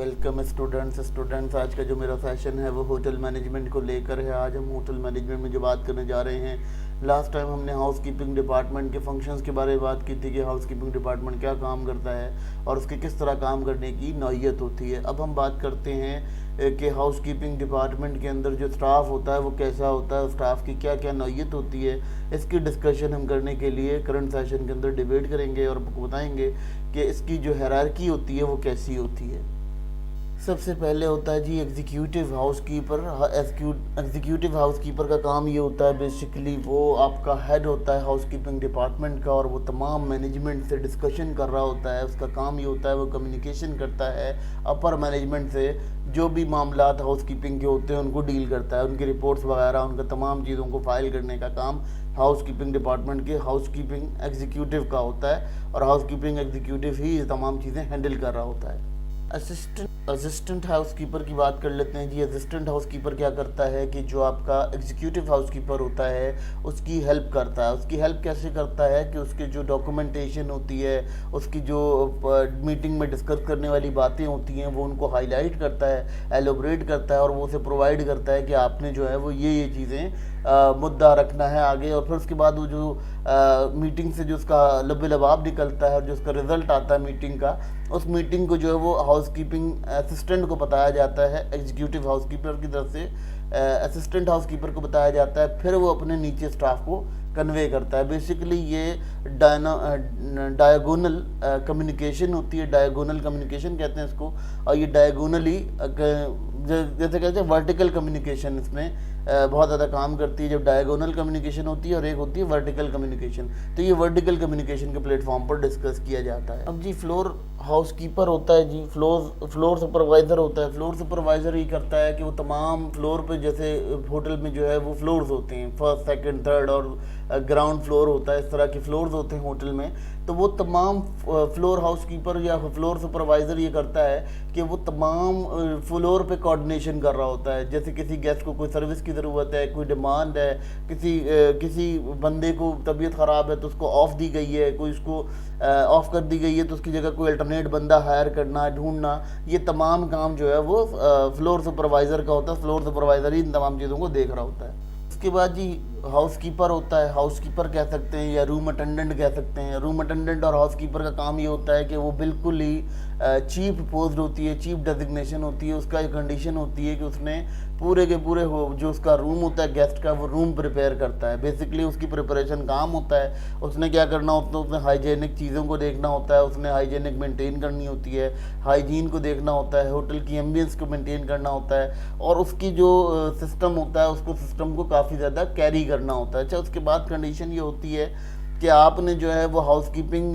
Welcome students आज का जो मेरा सेशन है वो होटल मैनेजमेंट को लेकर है। आज हम होटल मैनेजमेंट में जो बात करने जा रहे हैं, लास्ट टाइम हमने हाउसकीपिंग डिपार्टमेंट के फंक्शंस के बारे में बात की थी कि हाउसकीपिंग डिपार्टमेंट क्या काम करता है और उसके किस तरह काम करने की नौयत होती है। अब हम बात करते हैं कि हाउसकीपिंग डिपार्टमेंट के अंदर जो स्टाफ होता है वो कैसा होता है, स्टाफ की क्या क्या नौयत होती है। इसकी डिस्कशन हम करने के लिए करंट सेशन के अंदर डिबेट करेंगे और आपको बताएंगे कि इसकी जो हायरार्की होती है वो कैसी होती है। सबसे पहले होता है जी एग्जीक्यूटिव हाउसकीपर। एग्जीक्यूटिव हाउसकीपर का काम ये होता है, बेसिकली वो आपका हेड होता है हाउसकीपिंग डिपार्टमेंट का और वो तमाम मैनेजमेंट से डिस्कशन कर रहा होता है। उसका काम ये होता है वो कम्युनिकेशन करता है अपर मैनेजमेंट से, जो भी मामलात हाउसकीपिंग के होते हैं उनको डील करता है, उनकी रिपोर्ट्स वगैरह, उनका तमाम चीज़ों को फाइल करने का काम हाउसकीपिंग डिपार्टमेंट के हाउसकीपिंग एग्जीक्यूटिव का होता है और हाउसकीपिंग एग्जीक्यूटिव ही ये तमाम चीज़ें हैंडल कर रहा होता है। असिस्टेंट हाउसकीपर की बात कर लेते हैं जी। असिस्टेंट हाउसकीपर क्या करता है कि जो आपका एग्जीक्यूटिव हाउसकीपर होता है उसकी हेल्प करता है। उसकी हेल्प कैसे करता है कि उसकी जो डॉक्यूमेंटेशन होती है, उसकी जो मीटिंग में डिस्कस करने वाली बातें होती हैं वो उनको हाईलाइट करता है, एलोबरेट करता है और वो उसे प्रोवाइड करता है कि आपने जो है वो ये चीज़ें मुद्दा रखना है आगे। और फिर उसके बाद वो जो मीटिंग से जो उसका लबे लबाब निकलता है और जो उसका रिज़ल्ट आता है मीटिंग का, उस मीटिंग को जो है वो हाउसकीपिंग असिस्टेंट को बताया जाता है। एग्जीक्यूटिव हाउसकीपर की तरफ से असिस्टेंट हाउसकीपर को बताया जाता है, फिर वो अपने नीचे स्टाफ को कन्वे करता है। बेसिकली ये डायगोनल कम्युनिकेशन होती है, डायगोनल कम्युनिकेशन कहते हैं इसको। और ये डायगोनली जैसे कहते हैं वर्टिकल कम्युनिकेशन इसमें बहुत ज़्यादा काम करती है। जब डायगोनल कम्युनिकेशन होती है और एक होती है वर्टिकल कम्युनिकेशन, तो ये वर्टिकल कम्युनिकेशन के प्लेटफॉर्म पर डिस्कस किया जाता है। अब जी फ्लोर हाउसकीपर होता है जी, फ्लोर सुपरवाइज़र होता है। फ्लोर सुपरवाइज़र ये करता है कि वो तमाम फ्लोर पे, जैसे होटल में जो है वो फ्लोर्स होते हैं, फर्स्ट सेकंड थर्ड और ग्राउंड फ्लोर होता है, इस तरह के फ्लोर्स होते हैं होटल में। तो वो तमाम फ्लोर हाउसकीपर या फ्लोर सुपरवाइज़र ये करता है कि वो तमाम फ्लोर पे कोऑर्डिनेशन कर रहा होता है। जैसे किसी गेस्ट को कोई सर्विस की ज़रूरत है, कोई डिमांड है, किसी बंदे को तबीयत ख़राब है तो उसको ऑफ़ दी गई है, कोई उसको ऑफ़ कर दी गई है तो उसकी जगह कोई अल्टरनेट बंदा हायर करना, ढूंढना, ये तमाम काम जो है वो फ्लोर सुपरवाइज़र का होता है। फ्लोर सुपरवाइज़र ही इन तमाम चीज़ों को देख रहा होता है। उसके बाद जी हाउसकीपर होता है। हाउसकीपर कह सकते हैं या रूम अटेंडेंट कह सकते हैं। रूम अटेंडेंट और हाउसकीपर का काम ये होता है कि वो बिल्कुल ही चीफ पोस्ट होती है, चीफ डेजिग्नेशन होती है। उसका एक कंडीशन होती है कि उसने पूरे के पूरे जो उसका रूम होता है गेस्ट का, वो रूम प्रिपेयर करता है। बेसिकली उसकी प्रिपरेशन काम होता है। उसने क्या करना होता है, उसने हाइजेनिक चीज़ों को देखना होता है, उसने हाइजेनिक मेंटेन करनी होती है, हाइजीन को देखना होता है, होटल की एम्बियंस को मेंटेन करना होता है और उसकी जो सिस्टम होता है उसको सिस्टम को काफ़ी ज़्यादा कैरी करना होता है। अच्छा, उसके बाद कंडीशन ये होती है कि आपने जो है वो हाउसकीपिंग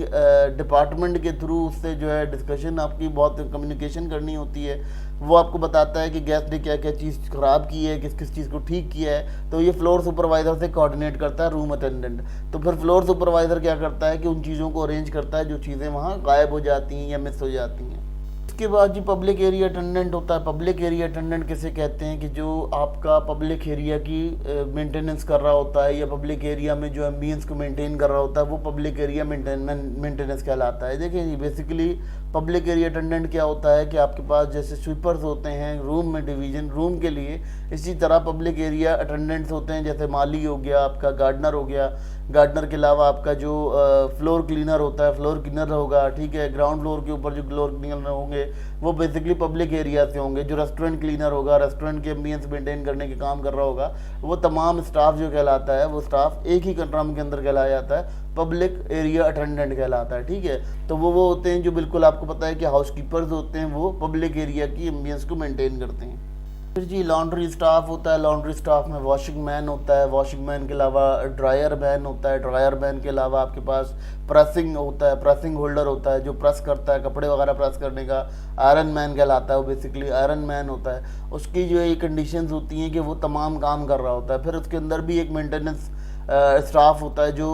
डिपार्टमेंट के थ्रू उससे जो है डिस्कशन, आपकी बहुत कम्युनिकेशन करनी होती है। वो आपको बताता है कि गेस्ट ने क्या क्या चीज़ ख़राब की है, किस किस चीज़ को ठीक किया है। तो ये फ्लोर सुपरवाइज़र से कोऑर्डिनेट करता है रूम अटेंडेंट। तो फिर फ्लोर सुपरवाइज़र क्या करता है कि उन चीज़ों को अरेंज करता है जो चीज़ें वहाँ गायब हो जाती हैं या मिस हो जाती हैं। उसके बाद जी पब्लिक एरिया अटेंडेंट होता है। पब्लिक एरिया अटेंडेंट किसे कहते हैं कि जो आपका पब्लिक एरिया की मेंटेनेंस कर रहा होता है या पब्लिक एरिया में जो एम्बियंस को मेंटेन कर रहा होता है, वो पब्लिक एरिया मेंटेनेंस कहलाता है। देखिए जी, बेसिकली पब्लिक एरिया अटेंडेंट क्या होता है कि आपके पास जैसे स्वीपर्स होते हैं रूम में, डिवीज़न रूम के लिए, इसी तरह पब्लिक एरिया अटेंडेंट्स होते हैं। जैसे माली हो गया, आपका गार्डनर हो गया, गार्डनर के अलावा आपका जो फ्लोर क्लीनर होता है, फ्लोर क्लीनर होगा, ठीक है। ग्राउंड फ्लोर के ऊपर जो फ्लोर क्लीनर होंगे वो बेसिकली पब्लिक एरिया से होंगे। जो रेस्टोरेंट क्लीनर होगा, रेस्टोरेंट के एम्बियंस मेंटेन करने के काम कर रहा होगा, वो तमाम स्टाफ जो कहलाता है वो स्टाफ एक ही टर्म के अंदर कहलाया जाता है, पब्लिक एरिया अटेंडेंट कहलाता है, ठीक है। तो वो होते हैं जो बिल्कुल आपको पता है कि हाउसकीपर्स होते हैं, वो पब्लिक एरिया की एम्बियंस को मेंटेन करते हैं। फिर जी लॉन्ड्री स्टाफ होता है। लॉन्ड्री स्टाफ में वॉशिंग मैन होता है, वॉशिंग मैन के अलावा ड्रायर मैन होता है, ड्रायर मैन के अलावा आपके पास प्रेसिंग होता है, प्रेसिंग होल्डर होता है जो प्रेस करता है, कपड़े वगैरह प्रेस करने का आयरन मैन कहलाता है, वो बेसिकली आयरन मैन होता है। उसकी जो ये कंडीशंस होती हैं कि वो तमाम काम कर रहा होता है। फिर उसके अंदर भी एक मेंटेनेंस स्टाफ होता है जो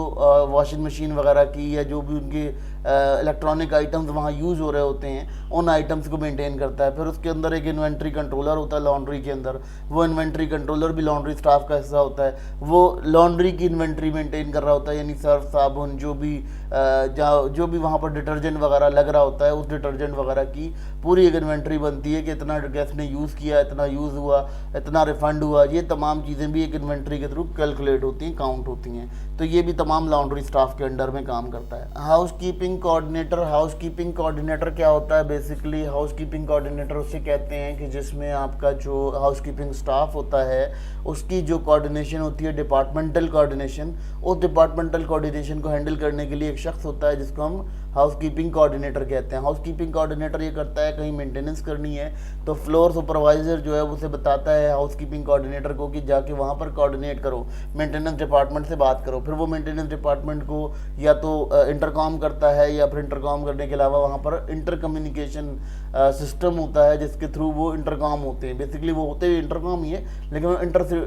वॉशिंग मशीन वगैरह की या जो भी उनके इलेक्ट्रॉनिक आइटम्स वहाँ यूज़ हो रहे होते हैं उन आइटम्स को मेंटेन करता है। फिर उसके अंदर एक इन्वेंट्री कंट्रोलर होता है लॉन्ड्री के अंदर, वो इन्वेंट्री कंट्रोलर भी लॉन्ड्री स्टाफ का हिस्सा होता है। वो लॉन्ड्री की इन्वेंट्री मेंटेन कर रहा होता है, यानी सर्फ साबुन जो भी वहाँ पर डिटर्जेंट वगैरह लग रहा होता है उस डिटर्जेंट वगैरह की पूरी एक इन्वेंट्री बनती है कि इतना गैस ने यूज़ किया, इतना यूज़ हुआ, इतना रिफंड हुआ। ये तमाम चीज़ें भी एक इन्वेंट्री के थ्रू कैलकुलेट होती हैं, काउंट होती हैं। तो ये भी तमाम लॉन्ड्री स्टाफ के अंडर में काम करता है। हाउसकीपिंग कोऑर्डिनेटर क्या होता है? बेसिकली हाउसकीपिंग कोऑर्डिनेटर उसे कहते हैं कि जिसमें आपका जो हाउसकीपिंग स्टाफ होता है उसकी जो कोऑर्डिनेशन होती है डिपार्टमेंटल कोऑर्डिनेशन, उस डिपार्टमेंटल कोऑर्डिनेशन को हैंडल करने के लिए एक शख्स होता है जिसको हम हाउसकीपिंग कोऑर्डिनेटर कहते हैं। हाउसकीपिंग कोऑर्डिनेटर ये करता है कहीं मेंटेनेंस करनी है तो फ्लोर सुपरवाइजर जो है उसे बताता है हाउसकीपिंग कोऑर्डिनेटर को कि जाके वहाँ पर कोऑर्डिनेट करो, मेंटेनेंस डिपार्टमेंट से बात करो। फिर वो मेंटेनेंस डिपार्टमेंट को या तो इंटरकॉम करता है या फिर इंटरकॉम करने के अलावा वहाँ पर इंटर कम्युनिकेशन सिस्टम होता है जिसके थ्रू वो इंटरकॉम होते हैं। बेसिकली वो होते हुए इंटरकॉम ही है लेकिन वो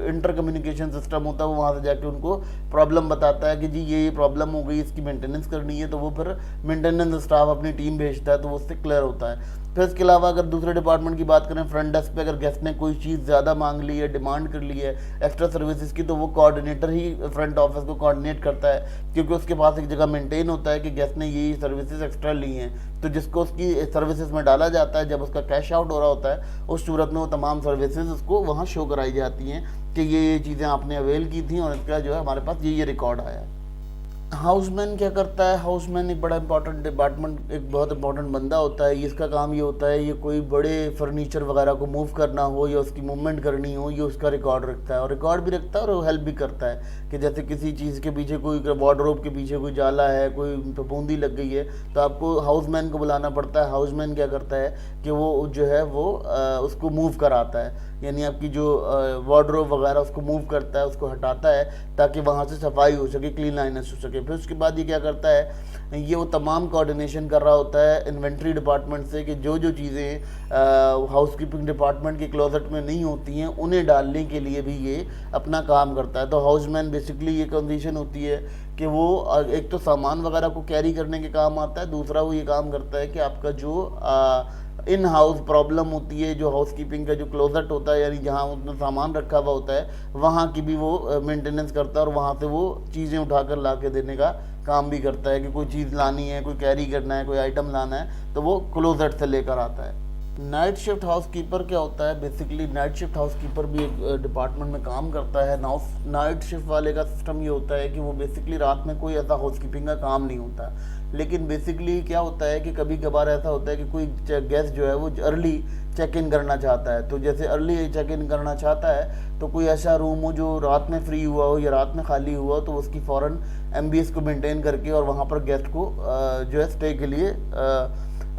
इंटर कम्युनिकेशन सिस्टम होता है। वो वहाँ से जाके उनको प्रॉब्लम बताता है कि जी ये प्रॉब्लम हो गई, इसकी मेंटेनेंस करनी है, तो वो फिर मेंटेनेंस स्टाफ अपनी टीम भेजता है तो वो उससे क्लियर होता है। फिर इसके अलावा अगर दूसरे डिपार्टमेंट की बात करें, फ्रंट डेस्क पे अगर गेस्ट ने कोई चीज़ ज़्यादा मांग ली है, डिमांड कर ली है एक्स्ट्रा सर्विसेज की, तो वो कोऑर्डिनेटर ही फ्रंट ऑफिस को कोऑर्डिनेट करता है क्योंकि उसके पास एक जगह मेंटेन होता है कि गेस्ट ने ये सर्विसेज एक्स्ट्रा ली हैं, तो जिसको उसकी सर्विसेज में डाला जाता है। जब उसका कैश आउट हो रहा होता है उस सूरत में वो तमाम सर्विसेज उसको वहाँ शो कराई जाती हैं कि ये चीज़ें आपने अवेल की थी और इसका जो है हमारे पास ये रिकॉर्ड आया है। हाउसमैन क्या करता है? हाउसमैन एक बड़ा इंपॉर्टेंट डिपार्टमेंट, एक बहुत इंपॉर्टेंट बंदा होता है। इसका काम ये होता है ये कोई बड़े फर्नीचर वगैरह को मूव करना हो या उसकी मूवमेंट करनी हो, ये उसका रिकॉर्ड रखता है और रिकॉर्ड भी रखता है और हेल्प भी करता है कि जैसे किसी चीज़ के पीछे कोई वार्डरोब के पीछे कोई जाला है, कोई फफूंदी लग गई है तो आपको हाउसमैन को बुलाना पड़ता है। हाउसमैन क्या करता है कि वो जो है वो उसको मूव कराता है, यानी आपकी जो वार्डरोब वगैरह उसको मूव करता है, उसको हटाता है ताकि वहाँ से सफाई हो सके, क्लीनलीनेस हो सके। फिर उसके बाद ये क्या करता है, ये वो तमाम कोऑर्डिनेशन कर रहा होता है इन्वेंट्री डिपार्टमेंट से कि जो चीज़ें हाउसकीपिंग डिपार्टमेंट के क्लोजेट में नहीं होती हैं उन्हें डालने के लिए भी ये अपना काम करता है। तो हाउसमैन बेसिकली ये कंडीशन होती है कि वो एक तो सामान वगैरह को कैरी करने के काम आता है, दूसरा वो ये काम करता है कि आपका जो इन हाउस प्रॉब्लम होती है, जो हाउसकीपिंग का जो क्लोजेट होता है यानी जहाँ उसमें सामान रखा हुआ होता है वहाँ की भी वो मेंटेनेंस करता है और वहाँ से वो चीज़ें उठाकर ला के देने का काम भी करता है कि कोई चीज़ लानी है, कोई कैरी करना है, कोई आइटम लाना है तो वो क्लोजेट से लेकर आता है। नाइट शिफ्ट हाउसकीपर क्या होता है? बेसिकली नाइट शिफ्ट हाउसकीपर भी एक डिपार्टमेंट में काम करता है। नाइट शिफ्ट वाले का सिस्टम ये होता है कि वो बेसिकली रात में कोई ऐसा हाउसकीपिंग का काम नहीं होता, लेकिन बेसिकली क्या होता है कि कभी कभार ऐसा होता है कि कोई गेस्ट जो है वो अर्ली चेक इन करना चाहता है। तो जैसे अर्ली चेक इन करना चाहता है तो कोई ऐसा रूम हो जो रात में फ्री हुआ हो या रात में खाली हुआ हो तो उसकी फ़ौरन एमबीएस को मेंटेन करके और वहाँ पर गेस्ट को जो है स्टे के लिए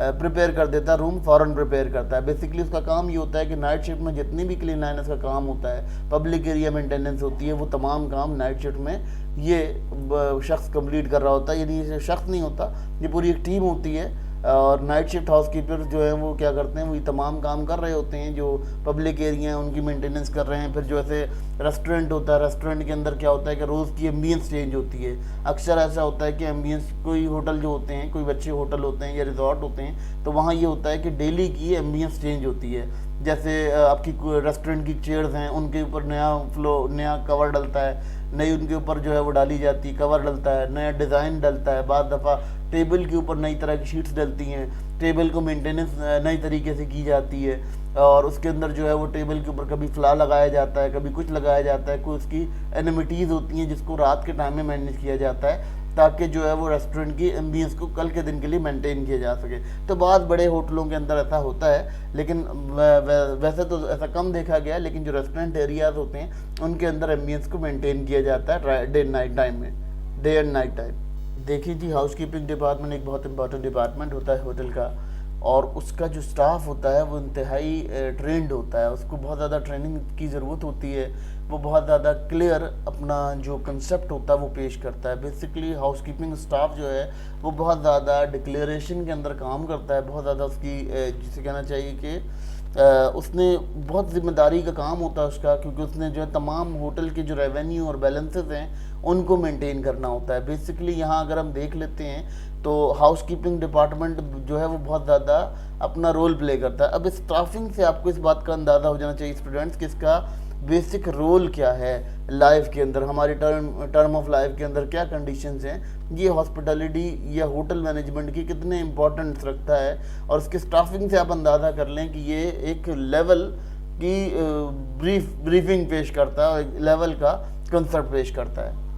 प्रिपेयर कर देता है, रूम फ़ौरन प्रिपेयर करता है। बेसिकली उसका काम ये होता है कि नाइट शिफ्ट में जितनी भी क्लीनलीनेस का काम होता है, पब्लिक एरिया मेंटेनेंस होती है, वो तमाम काम नाइट शिफ्ट में ये शख्स कंप्लीट कर रहा होता है। यानी ये शख्स नहीं होता, ये पूरी एक टीम होती है और नाइट शिफ्ट हाउसकीपर जो है वो क्या करते हैं, वो ये तमाम काम कर रहे होते हैं। जो पब्लिक एरिया हैं उनकी मेंटेनेंस कर रहे हैं। फिर जो ऐसे रेस्टोरेंट होता है, रेस्टोरेंट के अंदर क्या होता है कि रोज़ की एम्बियंस चेंज होती है। अक्सर ऐसा होता है कि एम्बियंस, कोई होटल जो होते हैं, कोई अच्छे होटल होते हैं या रिजॉर्ट होते हैं तो वहाँ ये होता है कि डेली की एम्बियंस चेंज होती है। जैसे आपकी रेस्टोरेंट की चेयर्स हैं उनके ऊपर नया कवर डलता है, नई उनके ऊपर जो है वो डाली जाती है, कवर डलता है, नया डिज़ाइन डलता है। बाद दफ़ा टेबल के ऊपर नई तरह की शीट्स डलती हैं, टेबल को मेंटेनेंस नई तरीके से की जाती है और उसके अंदर जो है वो टेबल के ऊपर कभी फ्ला लगाया जाता है, कभी कुछ लगाया जाता है। कोई उसकी एनिमिटीज़ होती हैं जिसको रात के टाइम में मैनेज किया जाता है ताकि जो है वो रेस्टोरेंट की एम्बियंस को कल के दिन के लिए मेंटेन किया जा सके। तो बहुत बड़े होटलों के अंदर ऐसा होता है, लेकिन वैसे तो ऐसा कम देखा गया है, लेकिन जो रेस्टोरेंट एरियाज होते हैं उनके अंदर एम्बियंस को मेंटेन किया जाता है डे एंड नाइट टाइम। देखिए जी, हाउसकीपिंग डिपार्टमेंट एक बहुत इंपॉर्टेंट डिपार्टमेंट होता है होटल का और उसका जो स्टाफ होता है वो इंतहाई ट्रेंड होता है। उसको बहुत ज़्यादा ट्रेनिंग की ज़रूरत होती है, वो बहुत ज़्यादा क्लियर अपना जो कंसेप्ट होता है वो पेश करता है। बेसिकली हाउसकीपिंग स्टाफ जो है वो बहुत ज़्यादा डिक्लेरेशन के अंदर काम करता है, बहुत ज़्यादा उसकी जिसे कहना चाहिए कि उसने बहुत जिम्मेदारी का काम होता है उसका, क्योंकि उसने जो है तमाम होटल के जो रेवेन्यू और बैलेंसेस हैं उनको मेंटेन करना होता है। बेसिकली यहाँ अगर हम देख लेते हैं तो हाउस कीपिंग डिपार्टमेंट जो है वो बहुत ज़्यादा अपना रोल प्ले करता है। अब स्टाफिंग से आपको इस बात का अंदाज़ा हो जाना चाहिए स्टूडेंट्स कि इसका बेसिक रोल क्या है लाइफ के अंदर, हमारी टर्म ऑफ लाइफ के अंदर क्या कंडीशंस हैं, ये हॉस्पिटैलिटी या होटल मैनेजमेंट की कितने इंपॉर्टेंस रखता है। और उसके स्टाफिंग से आप अंदाज़ा कर लें कि ये एक लेवल की ब्रीफिंग पेश करता है और एक लेवल का कंसेप्ट पेश करता है।